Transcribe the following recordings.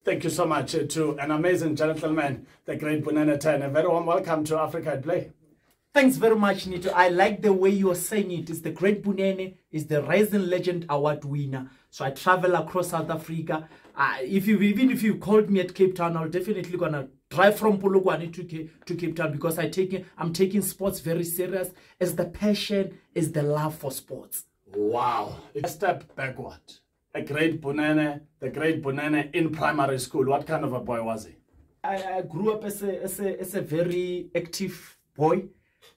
Thank you so much to an amazing gentleman, the great Bunene 10. A very warm welcome to Africa at Play. Thanks very much, Neto. I like the way you're saying it. It's the great Bunene, is the Rising Legend Award winner. So I travel across South Africa. Even if you called me at Cape Town, I'll definitely gonna drive from Polokwane to Cape Town, because I'm taking sports very serious. It's the passion, it's the love for sports. Wow. A step backward. The great Bunene in primary school. What kind of a boy was he? I grew up as a very active boy.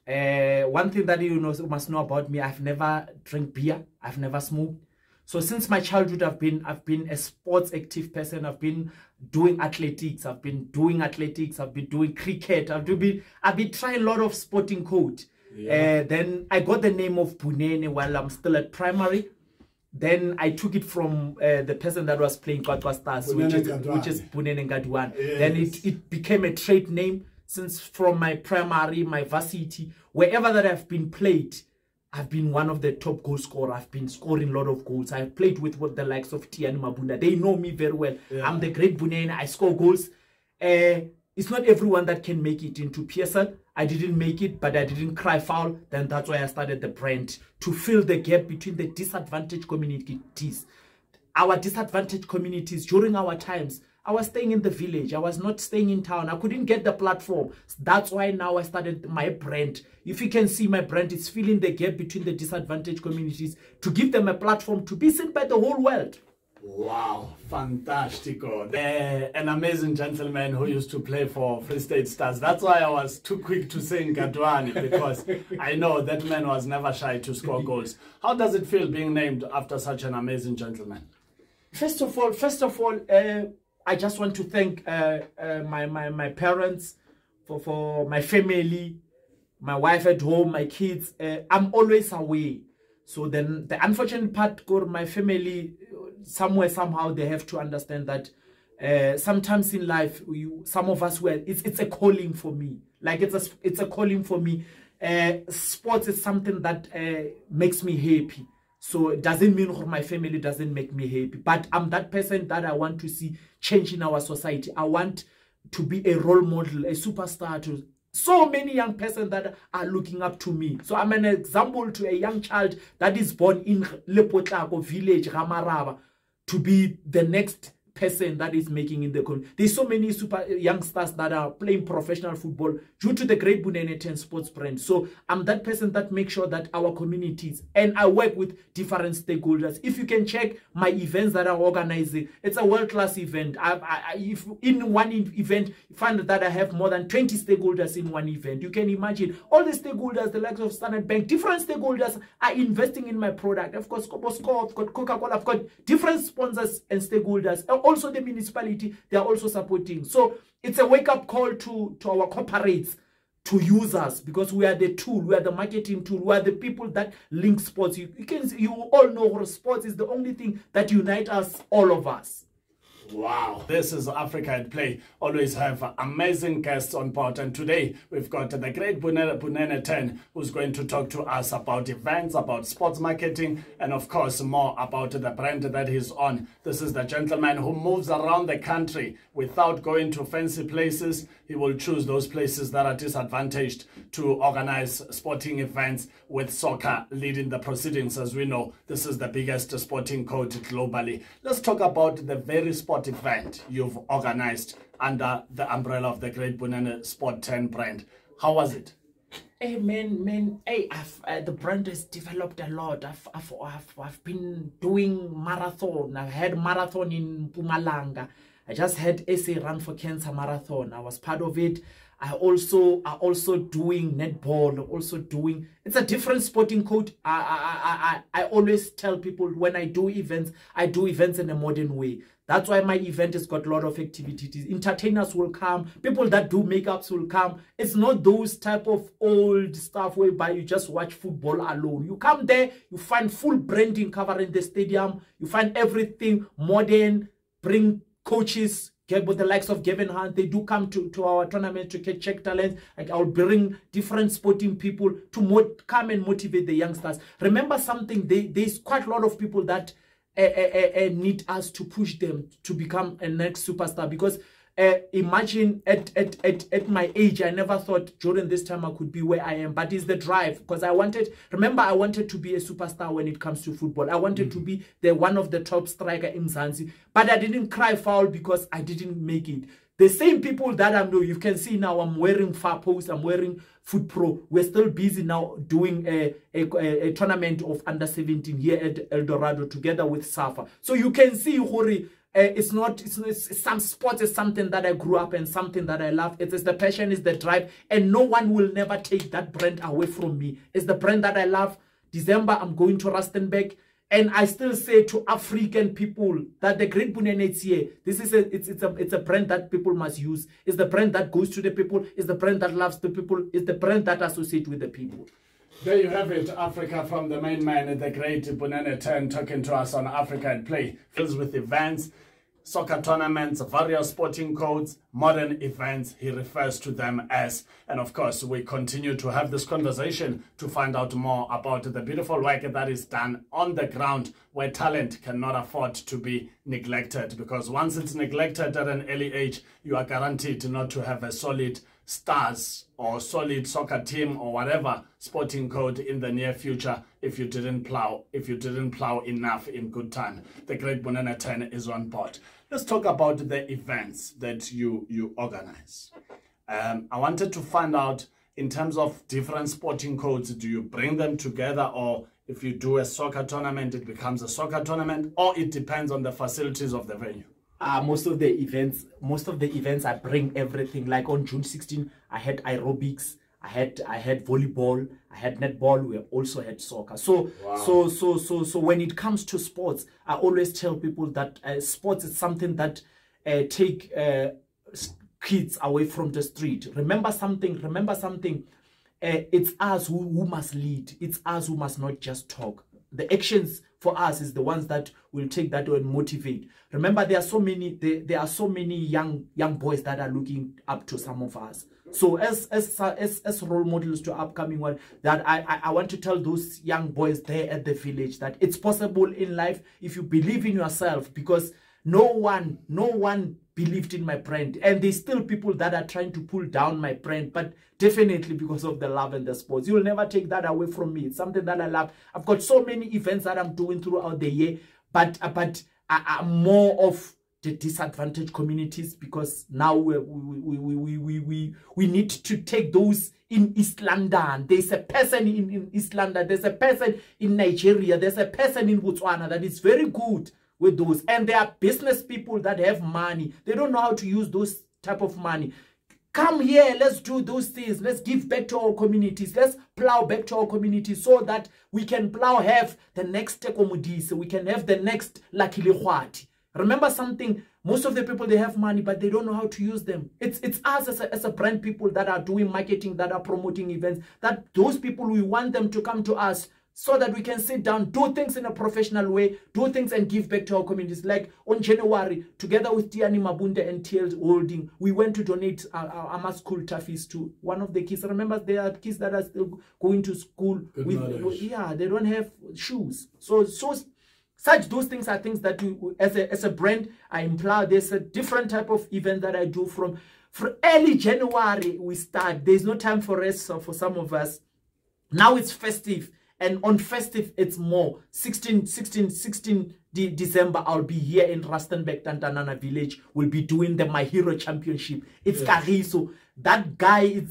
One thing that you must know about me, I've never drank beer, I've never smoked. So since my childhood, I've been a sports active person. I've been doing athletics, I've been doing cricket, I've been trying a lot of sporting code. Yeah. Then I got the name of Bunene while I'm still at primary. Then I took it from the person that was playing Kwatwa Stars, which is Bunene Ngadwan. Yes. Then it became a trade name. Since from my primary, my varsity, wherever that I've been played, I've been one of the top goal scorers. I've been scoring a lot of goals. I've played with the likes of Tiani Mabunda. They know me very well. Yeah. I'm the great Bunene. I score goals. It's not everyone that can make it into PSL. I didn't make it, but I didn't cry foul. Then that's why I started the brand, to fill the gap between the disadvantaged communities. Our disadvantaged communities, during our times, I was staying in the village. I was not staying in town. I couldn't get the platform. That's why now I started my brand. If you can see, my brand is filling the gap between the disadvantaged communities to give them a platform to be seen by the whole world. Wow, fantastico. An amazing gentleman who used to play for Free State Stars. That's why I was too quick to say Ngadwane, because I know that man was never shy to score goals. How does it feel being named after such an amazing gentleman? First of all, I just want to thank my parents, for my family, my wife at home, my kids. I'm always away. So then the unfortunate part, my family, somehow they have to understand that sometimes in life, some of us, it's a calling for me. Like it's a calling for me. Sports is something that makes me happy. So it doesn't mean my family doesn't make me happy. But I'm that person that I want to see change in our society. I want to be a role model, a superstar to so many young persons that are looking up to me. So I'm an example to a young child that is born in Lepotlako village, Ramaraba, to be the next person that is making in the country. There's so many super youngsters that are playing professional football due to the great Bunene 10 sports brand. So I'm that person that makes sure that our communities, and I work with different stakeholders. If you can check my events that I'm organizing, it's a world-class event. If in one event, you find that I have more than 20 stakeholders in one event. You can imagine all the stakeholders, the likes of Standard Bank, different stakeholders are investing in my product. Of course, I've got Coca-Cola, I've got different sponsors and stakeholders. Also the municipality, they are also supporting. So it's a wake-up call to our corporates to use us, because we are the tool, we are the marketing tool, we are the people that link sports. You all know sports is the only thing that unites us, all of us. Wow, this is Africa at Play. Always have amazing guests on board, and today we've got the great Bunene 10, who's going to talk to us about events, about sports marketing, and of course more about the brand that he's on. This is the gentleman who moves around the country without going to fancy places. He will choose those places that are disadvantaged to organize sporting events, with soccer leading the proceedings. As we know, this is the biggest sporting code globally. Let's talk about the very sport event you've organized under the umbrella of the great Bunene Sport 10 brand. How was it? Hey man, hey, the brand has developed a lot. I've been doing marathon. I've had marathon in Mpumalanga. I just had SA Run for Cancer marathon. I was part of it. I also doing netball. It's a different sporting code. I always tell people, when I do events in a modern way. That's why my event has got a lot of activities. Entertainers will come. People that do makeups will come. It's not those type of old stuff whereby you just watch football alone. You come there, you find full branding covering the stadium. You find everything modern. Bring coaches, with the likes of Gavin Hunt. They do come to our tournament to check talents. Like, I'll bring different sporting people to come and motivate the youngsters. Remember something, there's quite a lot of people that need us to push them to become a next superstar. Because imagine at my age, I never thought during this time I could be where I am, but it's the drive. Because I wanted to be a superstar when it comes to football. I wanted to be one of the top striker in Mzansi, but I didn't cry foul because I didn't make it. The same people that I know, you can see now I'm wearing Far Post, I'm wearing Foot Pro. We're still busy now doing a tournament of under 17 here at El Dorado together with Safa. So you can see, Hori, it's some sports is something that I grew up and something that I love. It's the passion, it's the drive, and no one will never take that brand away from me. It's the brand that I love. December, I'm going to Rustenburg. And I still say to African people that the Great Bunene is here. This is it's a brand that people must use. It's the brand that goes to the people. It's the brand that loves the people. It's the brand that associates with the people. There you have it, Africa from the main man, the Great Bunene 10, talking to us on Africa at Play. Fills with events, soccer tournaments, various sporting codes, modern events, he refers to them as. And of course, we continue to have this conversation to find out more about the beautiful work that is done on the ground, where talent cannot afford to be neglected. Because once it's neglected at an early age, you are guaranteed not to have a solid stars or solid soccer team or whatever sporting code in the near future if you didn't plow enough in good time. The Great Bunene 10 is on board. Let's talk about the events that you organize. I wanted to find out, in terms of different sporting codes, do you bring them together, or if you do a soccer tournament, it becomes a soccer tournament, or it depends on the facilities of the venue? Most of the events I bring everything. Like on June 16, I had aerobics, I had volleyball, I had netball, we also had soccer. So wow. So when it comes to sports, I always tell people that sports is something that take kids away from the street. Remember something, it's us who must lead. It's us who must not just talk. The actions for us is the ones that will take that and motivate. Remember, there are so many young boys that are looking up to some of us. So as role models to upcoming one, that I want to tell those young boys there at the village that it's possible in life if you believe in yourself. Because no one believed in my brand, and there's still people that are trying to pull down my brand, but definitely because of the love and the sports. You'll never take that away from me. It's something that I love. I've got so many events that I'm doing throughout the year, but I'm more of the disadvantaged communities, because now we need to take those in East London. There's a person in East London, there's a person in Nigeria, there's a person in Botswana that is very good with those. And there are business people that have money. They don't know how to use those type of money. Come here, let's do those things. Let's give back to our communities. Let's plow back to our communities so that we can have the next Tekomudise. We can have the next Lucky Lihuati. Remember something, most of the people, they have money, but they don't know how to use them. It's us as a brand people that are doing marketing, that are promoting events, that those people, we want them to come to us so that we can sit down, do things in a professional way, do things and give back to our communities. Like on January, together with Tiani Mabunda and TL Holding, we went to donate our school taffies to one of the kids. Remember, there are kids that are still going to school yeah, they don't have shoes. So such those things are things that we, as a brand, I imply. There's a different type of event that I do from early January. We start. There's no time for rest for some of us. Now it's festive. And on festive, it's more. 16 December, I'll be here in Rustenburg, Tantanana village. We'll be doing the My Hero Championship. It's Kariso. That guy,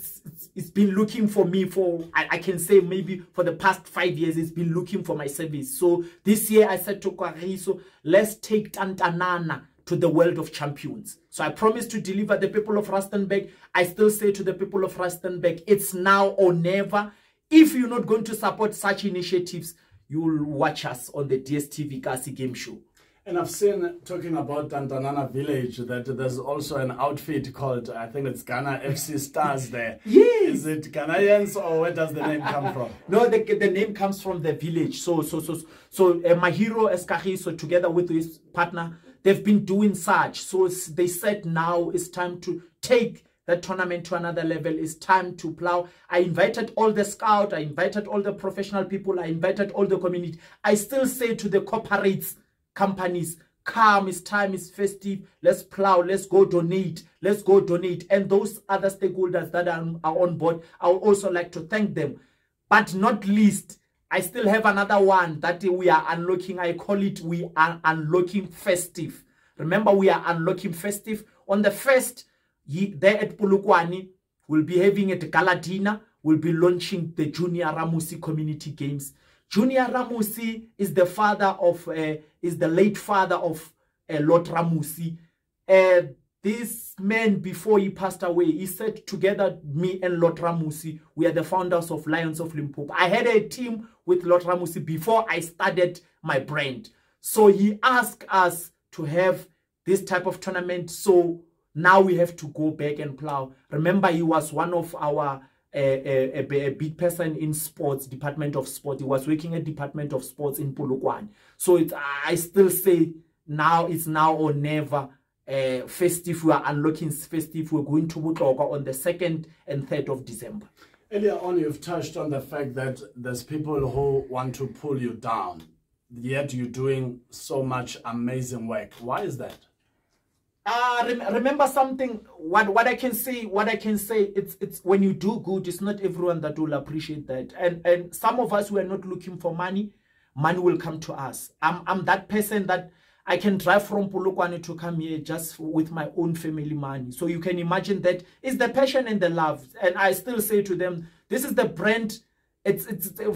it's been looking for me for, I can say maybe for the past 5 years, it's been looking for my service. So this year I said to Kariso, let's take Tantanana to the world of champions. So I promised to deliver the people of Rustenburg. I still say to the people of Rustenburg, it's now or never. If you're not going to support such initiatives, you will watch us on the DSTV Kasi Game Show. And I've seen, talking about Tantanana Village, that there's also an outfit called, I think it's Ghana FC Stars there. Yes. Is it Ghanaians, or where does the name come from? No, the name comes from the village. So My Hero Eskahi, so together with his partner, they've been doing such. So they said now it's time to take the tournament to another level. It's time to plow. I invited all the scouts, I invited all the professional people, I invited all the community. I still say to the corporates, companies, come, it's time, it's festive, let's plow, let's go donate, let's go donate. And those other stakeholders that are on board, I would also like to thank them. But not least, I still have another one that we are unlocking. I call it, we are unlocking festive. Remember, we are unlocking festive. On the 1st, there at Polokwane, we'll be having a gala dinner. We'll be launching the Junior Ramusi Community Games. Junior Ramusi is the father of, is the late father of Lord Ramusi. This man, before he passed away, he said, together, me and Lord Ramusi, we are the founders of Lions of Limpopo. I had a team with Lord Ramusi before I started my brand. So he asked us to have this type of tournament. So now we have to go back and plow. Remember, he was one of our a big person in sports, Department of Sport. He was working at Department of Sports in Polokwane. So I still say now it's now or never. Festive, we are unlocking festive. We're going to Butoka on the 2nd and 3rd of December. Earlier on, you've touched on the fact that there's people who want to pull you down, yet you're doing so much amazing work. Why is that? Remember something. What I can say. It's when you do good, it's not everyone that will appreciate that. And some of us, we are not looking for money. Money will come to us. I'm that person that I can drive from Polokwane to come here just with my own family money. So you can imagine that it's the passion and the love. And I still say to them, this is the brand. It's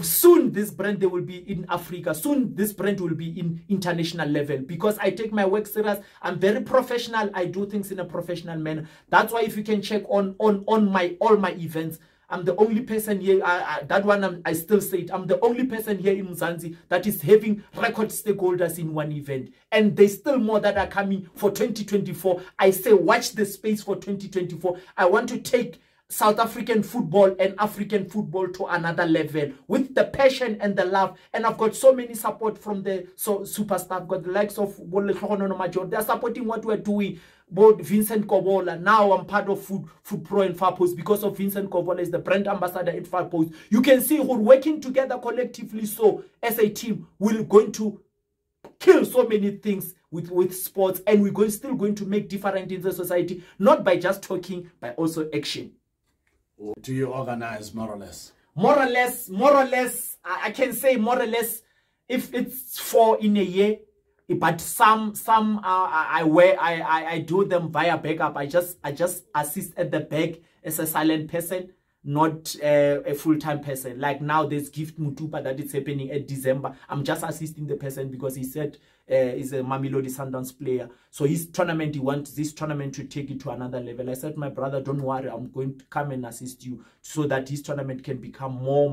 soon this brand, they will be in Africa. Soon this brand will be in international level, because I take my work serious. I'm very professional. I do things in a professional manner. That's why if you can check on all my events, I'm the only person here, I still say it, I'm the only person here in Mzansi that is having record stakeholders in one event. And there's still more that are coming for 2024. I say watch the space for 2024. I want to take South African football and African football to another level with the passion and the love. And I've got so many support from the superstar. I've got the likes of they're supporting what we're doing. Both Vincent Kobola, now I'm part of Food Pro and Far Post because of Vincent Kobola is the brand ambassador at Far Post. You can see we're working together collectively. So as a team, we're going to kill so many things with sports, and we're still going to make different in the society, not by just talking, but also action. Do you organize more or less? More or less, I can say more or less, if it's 4 in a year, but some I do them via backup. I just assist at the back as a silent person, not a full-time person. Like now there's Gift Mutupa that is happening at December. I'm just assisting the person because he said he's a Mamelodi Sundowns player. So his tournament, he wants this tournament to take it to another level. I said, my brother, don't worry, I'm going to come and assist you so that his tournament can become more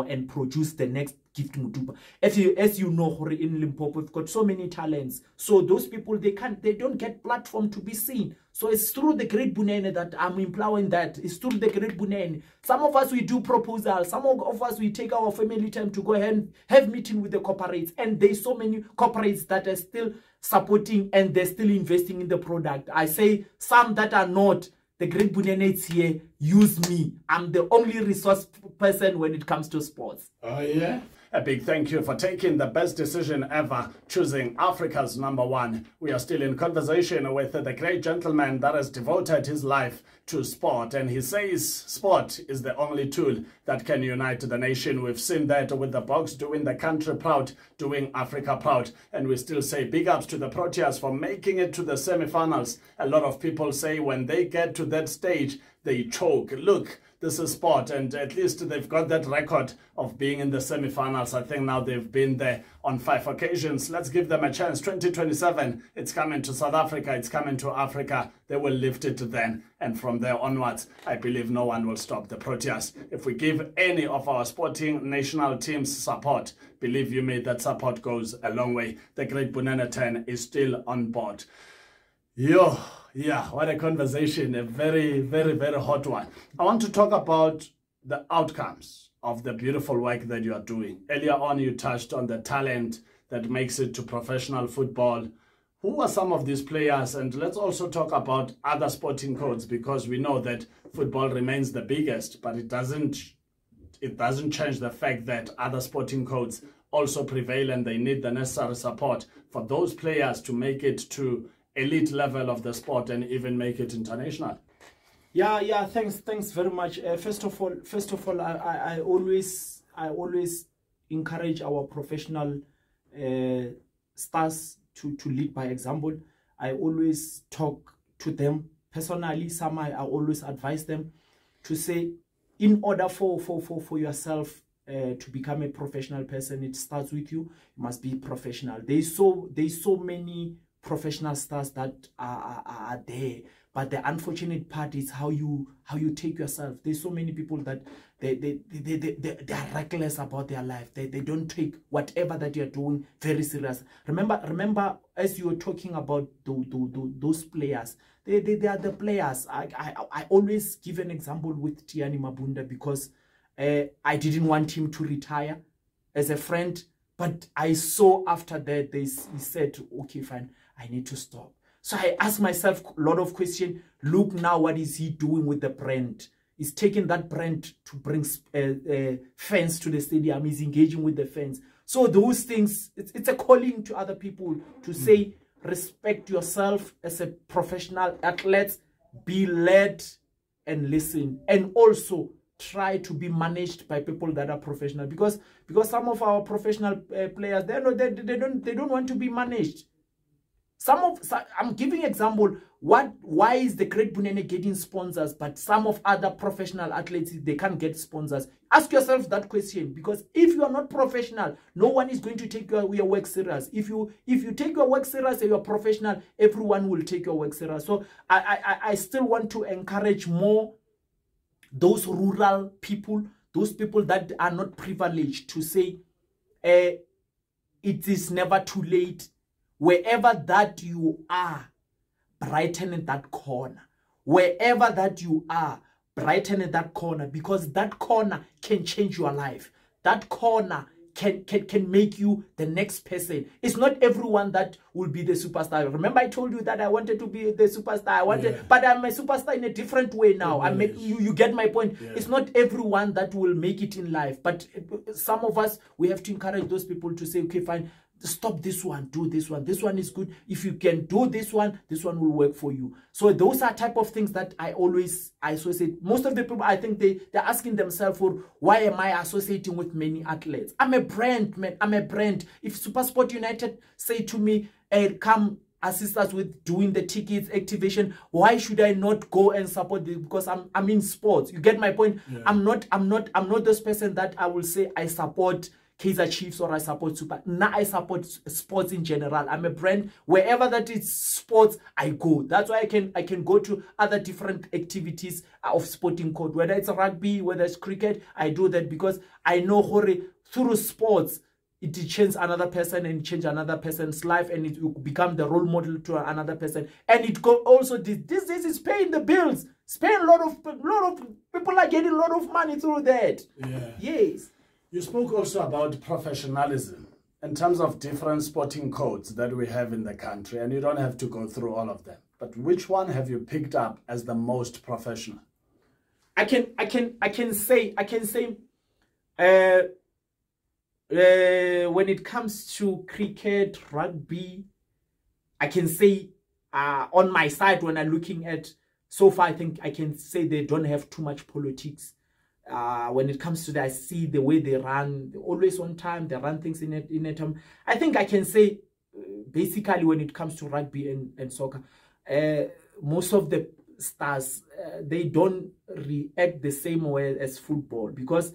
and produce the next Gift Mutupa. As you know, in Limpopo, we've got so many talents. So those people, they don't get platform to be seen. So it's through the Great Bunene that I'm employing that. It's through the Great Bunene. Some of us, we do proposals. Some of us, we take our family time to go ahead and have meeting with the corporates. And there's so many corporates that are still supporting and they're still investing in the product. I say some that are not. The Great Bunene here, use me. I'm the only resource person when it comes to sports. Oh, yeah? A big thank you for taking the best decision ever, choosing Africa's #1. We are still in conversation with the great gentleman that has devoted his life to sport. And he says sport is the only tool that can unite the nation. We've seen that with the Boks doing the country proud, doing Africa proud. And we still say big ups to the Proteas for making it to the semi-finals. A lot of people say when they get to that stage, they choke. Look, this is sport, and at least they've got that record of being in the semi-finals. I think now they've been there on 5 occasions. Let's give them a chance. 2027, it's coming to South Africa, it's coming to Africa. They will lift it then, and from there onwards, I believe no one will stop the Proteas. If we give any of our sporting national teams support, believe you me, that support goes a long way. The great Bunene 10 is still on board. Yo, yeah, what a conversation, a very, very, very hot one. I want to talk about the outcomes of the beautiful work that you are doing. Earlier on, you touched on the talent that makes it to professional football. Who are some of these players? And let's also talk about other sporting codes, because we know that football remains the biggest, but it doesn't change the fact that other sporting codes also prevail, and they need the necessary support for those players to make it to elite level of the sport and even make it international? Yeah. Thanks very much. First of all, I always encourage our professional stars to lead by example. I always talk to them personally. Some I always advise them to say, in order for yourself to become a professional person, it starts with you. You must be professional. There's so many professional stars that are there, but the unfortunate part is how you take yourself. There's so many people that they are reckless about their life. They don't take whatever that you're doing very serious. Remember, as you were talking about those players, they are the players. I always give an example with Tiani Mabunda, because I didn't want him to retire as a friend, but I saw after that he said, okay, fine, I need to stop. So I asked myself a lot of questions. Look now, what is he doing with the brand? He's taking that brand to bring fans to the stadium. He's engaging with the fans. So those things, it's a calling to other people to say, respect yourself as a professional athlete, be led and listen, and also try to be managed by people that are professional, because some of our professional players, they don't want to be managed. I'm giving example. Why is the Great Bunene getting sponsors, but some of other professional athletes, they can't get sponsors? Ask yourself that question, because if you are not professional, no one is going to take your work serious. If you take your work serious and you're professional, everyone will take your work serious. So I still want to encourage more those rural people, those people that are not privileged, to say it is never too late. Wherever that you are, brighten that corner. Wherever that you are, brighten that corner, because that corner can change your life. That corner can make you the next person. It's not everyone that will be the superstar. Remember, I told you that I wanted to be the superstar. But I'm a superstar in a different way now. You get my point. Yeah. It's not everyone that will make it in life, but some of us, we have to encourage those people to say, okay, fine, stop this one, do this one. This one is good. If you can do this one will work for you. So those are type of things that I associate. Most of the people, I think they're asking themselves, for why am I associating with many athletes? I'm a brand, man. I'm a brand. If SuperSport United say to me, come assist us with doing the tickets activation, why should I not go and support this? Because I'm in sports. You get my point? Yeah. I'm not this person that I will say I support Kaizer Chiefs or I support Super. Now I support sports in general. I'm a brand. Wherever that is sports, I go. That's why I can go to other different activities of sporting code. Whether it's rugby, whether it's cricket, I do that because I know through sports, it changes another person and change another person's life, and it will become the role model to another person. And it also this is paying the bills. Spend a lot of people are getting a lot of money through that. Yeah. Yes. You spoke also about professionalism in terms of different sporting codes that we have in the country, and you don't have to go through all of them. But which one have you picked up as the most professional? I can say when it comes to cricket, rugby, I can say on my side, when I'm looking at so far, I think I can say they don't have too much politics. When it comes to that, I see the way they run, they're always on time, they run things in a time. I think I can say basically when it comes to rugby and soccer, most of the stars, they don't react the same way as football, because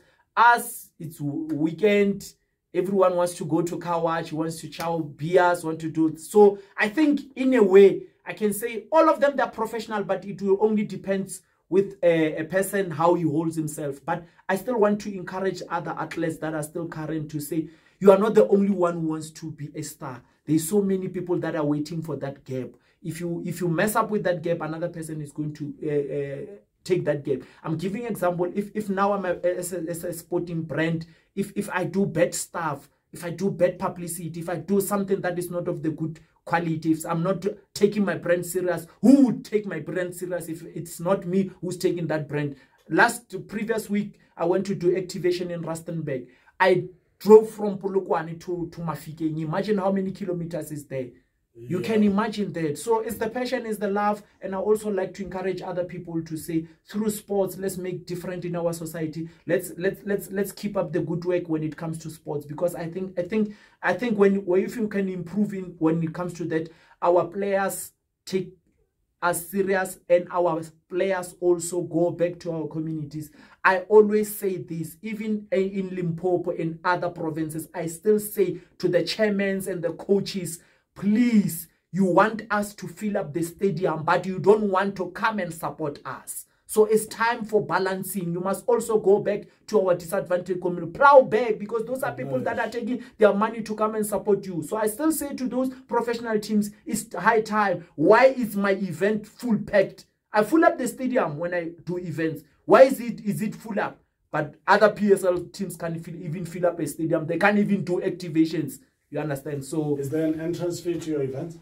it's weekend, everyone wants to go to car watch, wants to chow beers, want to do. So I think in a way, I can say all of them, they're professional, but it will only depend with a person, how he holds himself. But I still want to encourage other athletes that are still current to say, you are not the only one who wants to be a star. There's so many people that are waiting for that gap. If you mess up with that gap, another person is going to take that gap. I'm giving example. If now I'm as a sporting brand, if I do bad stuff, if I do bad publicity, if I do something that is not of the good quality, if I'm not taking my brand serious, who would take my brand serious if it's not me who's taking that brand? Previous week, I went to do activation in Rustenburg. I drove from Polokwane to Mafikeng. Imagine how many kilometers is there. You can imagine that. So it's the passion, it's the love, and I also like to encourage other people to say, through sports, let's make different in our society. Let's keep up the good work when it comes to sports, because I think if you can improve when it comes to that, our players take us serious, and our players also go back to our communities. I always say this, even in Limpopo and other provinces, I still say to the chairmen and the coaches, please, you want us to fill up the stadium, but you don't want to come and support us. So it's time for balancing. You must also go back to our disadvantaged community. Plow back, because those are people that are taking their money to come and support you. So I still say to those professional teams, it's high time. Why is my event full packed? I fill up the stadium when I do events. Why is it full up? But other PSL teams can't even fill up a stadium. They can't even do activations. You understand? So is there an entrance fee to your events?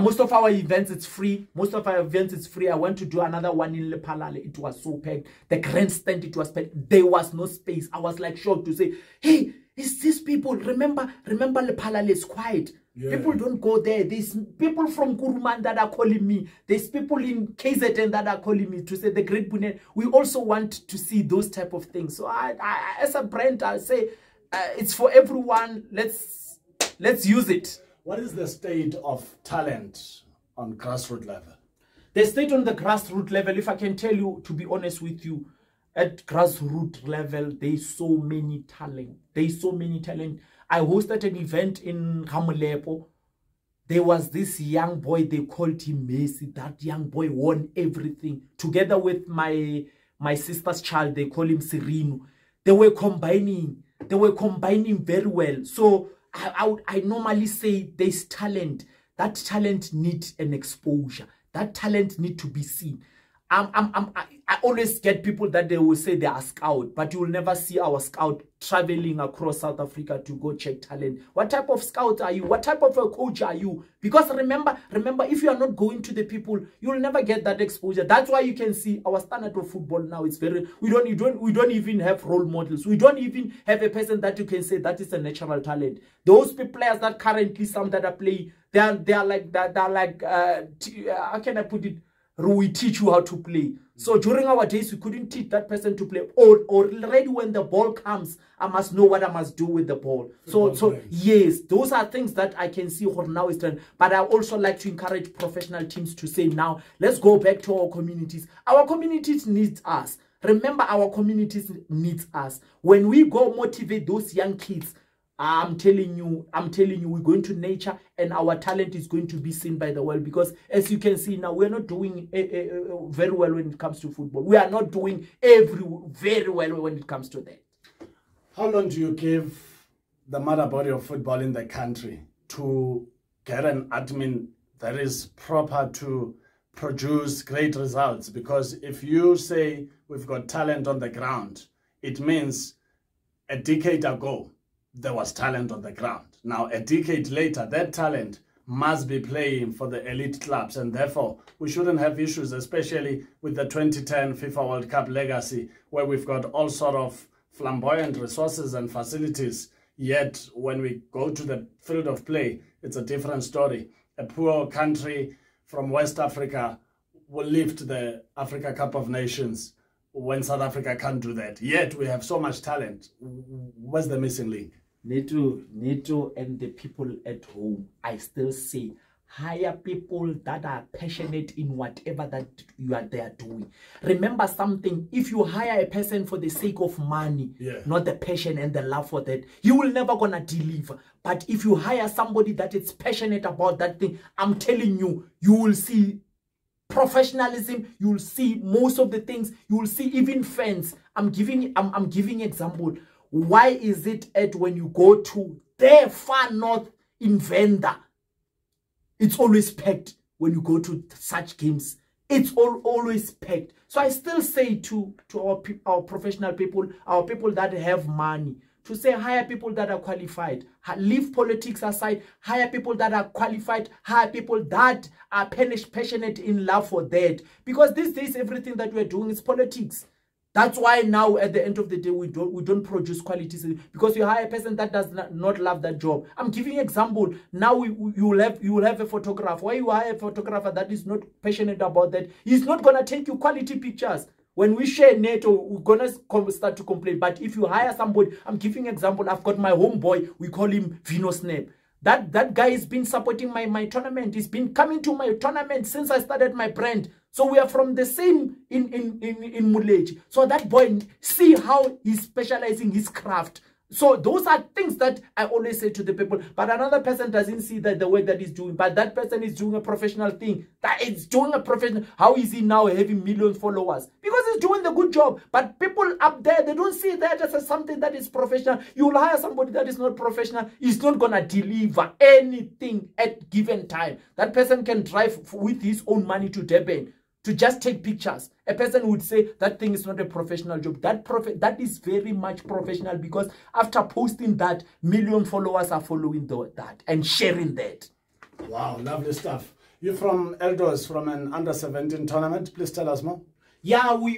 Most of our events, it's free. Most of our events, it's free. I went to do another one in Lepalale. It was so packed. The grandstand, it was packed. There was no space. I was like shocked to say, hey, it's these people. Remember Lepalale is quiet. Yeah. People don't go there. There's people from Kuruman that are calling me. There's people in KZN that are calling me to say the Great Bunene. We also want to see those type of things. So I as a brand, I say it's for everyone. Let's use it. What is the state of talent on grassroots level? The state on the grassroots level, if I can tell you, to be honest with you, at grassroots level, there's so many talent. There's so many talent. I hosted an event in Hamulepo. There was this young boy, they called him Messi. That young boy won everything. Together with my sister's child, they call him Serino. They were combining very well. So I normally say there's talent. That talent needs an exposure. That talent needs to be seen. I always get people that they will say they are scout, but you will never see our scout traveling across South Africa to go check talent. What type of scout are you? What type of a coach are you? Because remember, if you are not going to the people, you will never get that exposure. That's why you can see our standard of football now is very. We don't even have role models. We don't even have a person that you can say that is a natural talent. Those players that currently some that are playing, they are like how can I put it? We teach you how to play. So during our days, we couldn't teach that person to play. Or already when the ball comes, I must know what I must do with the ball. So yes, those are things that I can see what now is done. But I also like to encourage professional teams to say now, let's go back to our communities. Our communities need us. Remember, our communities need us. When we go motivate those young kids, I'm telling you, we're going to nature and our talent is going to be seen by the world. Because as you can see now, we're not doing very well when it comes to football. We are not doing very well when it comes to that. How long do you give the mother body of football in the country to get an admin that is proper to produce great results? Because if you say we've got talent on the ground, it means a decade ago, there was talent on the ground. Now, a decade later, that talent must be playing for the elite clubs, and therefore we shouldn't have issues, especially with the 2010 FIFA World Cup legacy, where we've got all sort of flamboyant resources and facilities, yet when we go to the field of play, it's a different story. A poor country from West Africa will lift the Africa Cup of Nations when South Africa can't do that. Yet we have so much talent. What's the missing link? Neto and the people at home, I still say, hire people that are passionate in whatever that they are doing. Remember something, if you hire a person for the sake of money, not the passion and the love for that, you will never gonna deliver. But if you hire somebody that is passionate about that thing, I'm telling you, you will see professionalism, you will see most of the things, you will see even fans. I'm giving example. Why is it when you go to the far north in Venda, it's always packed when you go to such games? It's always packed. So I still say to our professional people, our people that have money, to say hire people that are qualified. Leave politics aside. Hire people that are qualified. Hire people that are passionate in love for that. Because these days, everything that we're doing is politics. That's why now at the end of the day we don't produce quality service, because you hire a person that does not love that job. I'm giving you an example. Now you will have a photographer. Why you hire a photographer that is not passionate about that? He's not gonna take you quality pictures. When we share Neto, we're gonna start to complain. But if you hire somebody, I'm giving an example. I've got my homeboy. We call him Vino Snap. That guy has been supporting my tournament. He's been coming to my tournament since I started my brand. So we are from the same in Muleji. So that boy, see how he's specializing his craft. So those are things that I always say to the people. But another person doesn't see that the work that he's doing. But that person is doing a professional thing. That is doing a professional. How is he now having millions of followers? Because he's doing the good job. But people up there, they don't see that as something that is professional. You will hire somebody that is not professional. He's not going to deliver anything at given time. That person can drive with his own money to Durban to just take pictures. A person would say that thing is not a professional job. That is very much professional, because after posting that, million followers are following that and sharing that. Wow, lovely stuff. You're from Eldos, from an under-17 tournament. Please tell us more. Yeah, we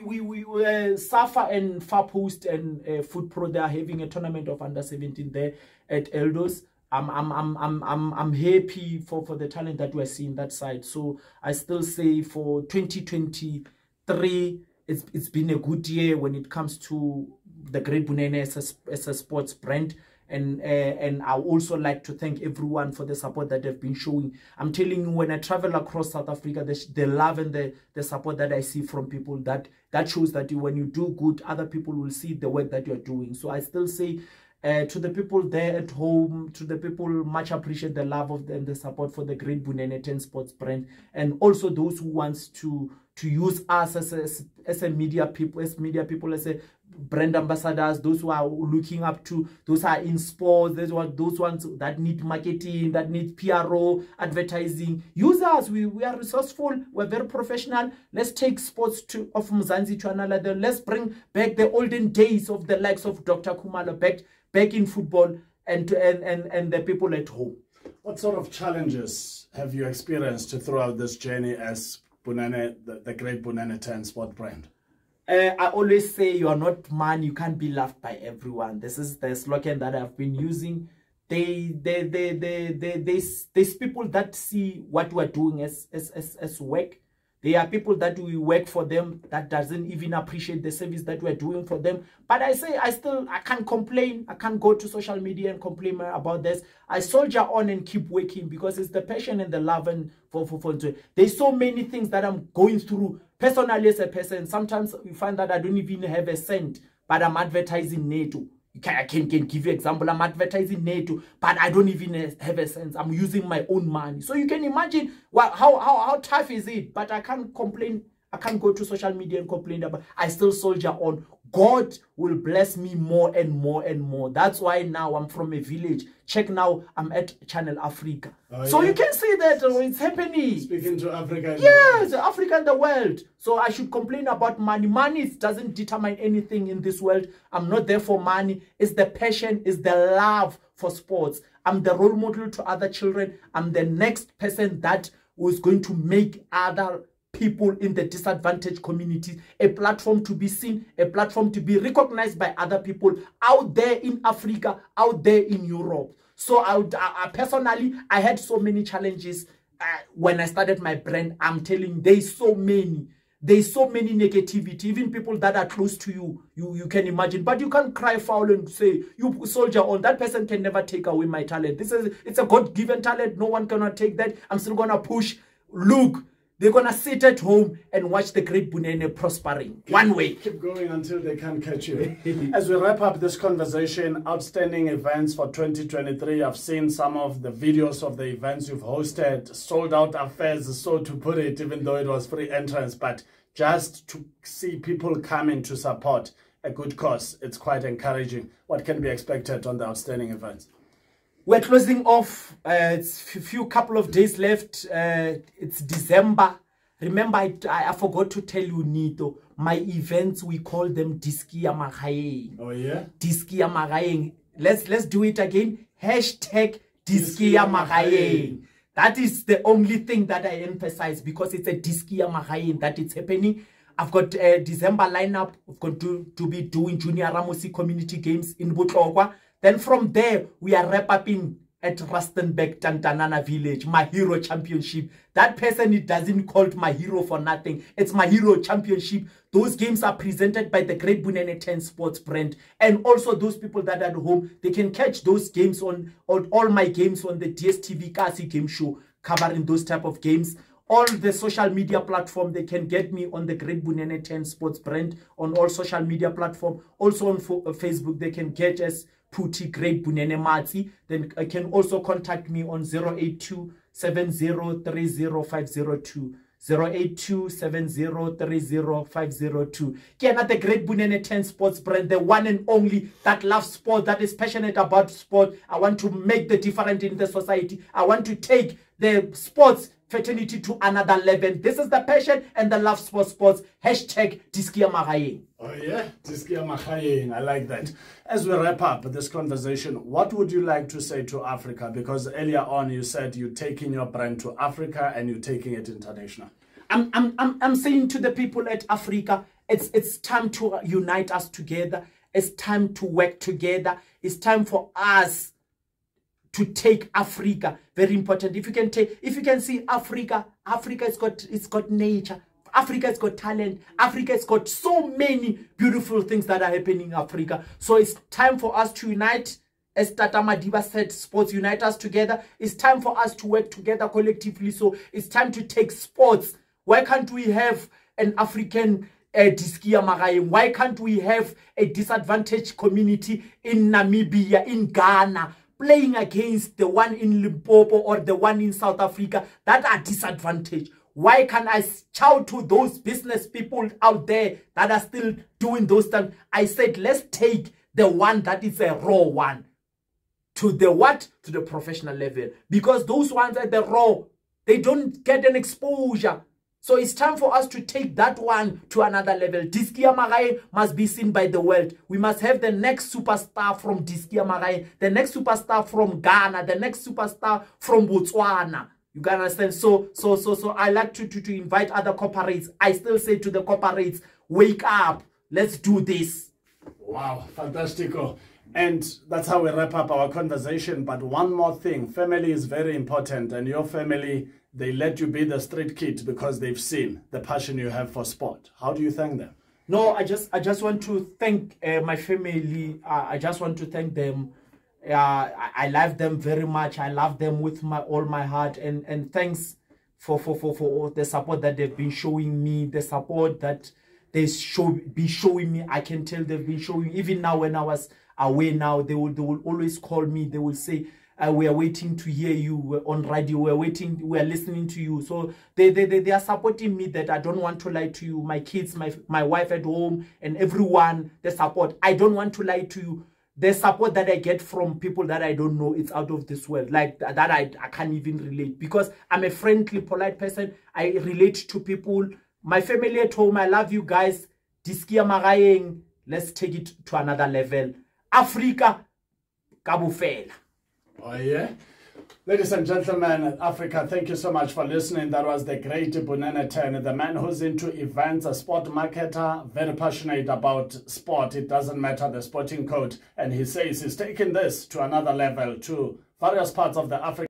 Safa and Far Post and Foot Pro, they are having a tournament of under-17 there at Eldos. I'm happy for the talent that we're seeing that side. So I still say for 2023, it's been a good year when it comes to the Great Bunene as a sports brand. And I also like to thank everyone for the support that they've been showing. I'm telling you, when I travel across South Africa, the love and the support that I see from people, that shows that when you do good, other people will see the work that you're doing. So I still say, to the people there at home, to the people, much appreciate the love of them, the support for the Great Bunene 10 Sports brand, and also those who wants to use us as a media people, as a brand ambassadors, those who are looking up to, those who are in sports, those ones that need marketing, that need PRO, advertising. Use us. We are resourceful. We're very professional. Let's take sports of Mzansi to another level. Let's bring back the olden days of the likes of Dr. Khumalo back in football and the people at home. What sort of challenges have you experienced throughout this journey as Bunene, the Great Bunene 10 Sport brand? I always say, you are not man, you can't be loved by everyone. This is the slogan that I've been using. There's people that see what we're doing as work. There are people that we work for them that doesn't even appreciate the service that we're doing for them. But I say, I can't complain. I can't go to social media and complain about this. I soldier on and keep working, because it's the passion and the love. And there's so many things that I'm going through personally as a person. Sometimes you find that I don't even have a cent, but I'm advertising Neto. I can give you an example. I'm advertising Neto, but I don't even have a sense. I'm using my own money. So you can imagine how tough is it. But I can't complain. I can't go to social media and complain about it. I still soldier on. God will bless me more and more and more. That's why now I'm from a village. Check now, I'm at Channel Africa. Oh, so you can see that it's happening. Speaking to Africa. Yes, Africa and the world. So I should complain about money. Money doesn't determine anything in this world. I'm not there for money. It's the passion, it's the love for sports. I'm the role model to other children. I'm the next person that was going to make other people in the disadvantaged community a platform to be seen, a platform to be recognized by other people out there in Africa, out there in Europe. So I personally, I had so many challenges when I started my brand. I'm telling you, there's so many negativity. Even people that are close to you, you can imagine. But you can't cry foul and say, you soldier on. That person can never take away my talent. It's a God-given talent. No one cannot take that. I'm still gonna push. Look, they're going to sit at home and watch the Great Bunene prospering. One way. Keep going until they can't catch you. As we wrap up this conversation, outstanding events for 2023. I've seen some of the videos of the events you've hosted, sold out affairs, so to put it, even though it was free entrance. But just to see people coming to support a good cause, it's quite encouraging. What can be expected on the outstanding events? We're closing off. It's a couple of days left. It's December. Remember, I forgot to tell you, Neto, my events, we call them Diskia Magaeng. Oh, yeah? Diskia Magaeng. Let's do it again. Hashtag Diskia Magaeng. That is the only thing that I emphasize, because it's a Diskia Magaeng that it's happening. I've got a December lineup. We've got to be doing Junior Ramosi Community Games in Botlokwa. Then from there, we are wrap-upping at Rustenburg, Tantanana Village, My Hero Championship. That person, it doesn't called My Hero for nothing. It's My Hero Championship. Those games are presented by the Great Bunene 10 Sports brand. And also those people that are at home, they can catch those games on all my games on the DSTV Kasi Game Show, covering those type of games. All the social media platform, they can get me on the Great Bunene 10 Sports brand on all social media platform. Also on Facebook, they can get us Phuti Great Bunene Matsi. Then I can also contact me on 082 7030502. 082 7030502. Again, at the Great Bunene 10 Sports brand, the one and only that loves sport, that is passionate about sport. I want to make the difference in the society. I want to take the sports fraternity to another level. This is the passion and the love for sports. Hashtag Diskia Magaeng. Oh yeah, Diskia Magaeng. I like that. As we wrap up this conversation, what would you like to say to Africa? Because earlier on you said you're taking your brand to Africa and you're taking it international. I'm saying to the people at Africa, it's time to unite us together. It's time to work together. It's time for us to take Africa. Very important. If you can see Africa, it's got nature. Africa has got talent. Africa has got so many beautiful things that are happening in Africa. So it's time for us to unite. As Tata Madiba said, sports unite us together. It's time for us to work together collectively. So it's time to take sports. Why can't we have an African Diskia Magaeng? Why can't we have a disadvantaged community in Namibia, in Ghana, playing against the one in Limpopo or the one in South Africa that are disadvantaged? Why can't I shout to those business people out there that are still doing those things? I said, let's take the one that is a raw one to the what? To the professional level. Because those ones at the raw, they don't get an exposure. So it's time for us to take that one to another level. Diskia Magaeng must be seen by the world. We must have the next superstar from Diskia Magaeng, the next superstar from Ghana, the next superstar from Botswana. You can understand? So I like to invite other corporates. I still say to the corporates, wake up. Let's do this. Wow, fantastico. And that's how we wrap up our conversation. But one more thing, family is very important. And your family, they let you be the street kid because they've seen the passion you have for sport. How do you thank them? No, I just want to thank my family. I just want to thank them. I love them very much. I love them with all my heart. And thanks for the support that they've been showing me, the support that they be showing me. I can tell they've been showing. Even now when I was away now, they will always call me. They will say, we are waiting to hear you. We're on radio. We're waiting. We're listening to you. So they are supporting me. That I don't want to lie to you. My kids, my wife at home, and everyone, the support. I don't want to lie to you. The support that I get from people that I don't know, it's out of this world. Like that I can't even relate. Because I'm a friendly, polite person. I relate to people. My family at home, I love you guys. Diskia Magaeng, let's take it to another level. Africa, kabufela. Oh yeah. Ladies and gentlemen, Africa, thank you so much for listening. That was the great Bunene 10, the man who's into events, a sport marketer, very passionate about sport. It doesn't matter the sporting code. And he says he's taking this to another level, to various parts of the Africa.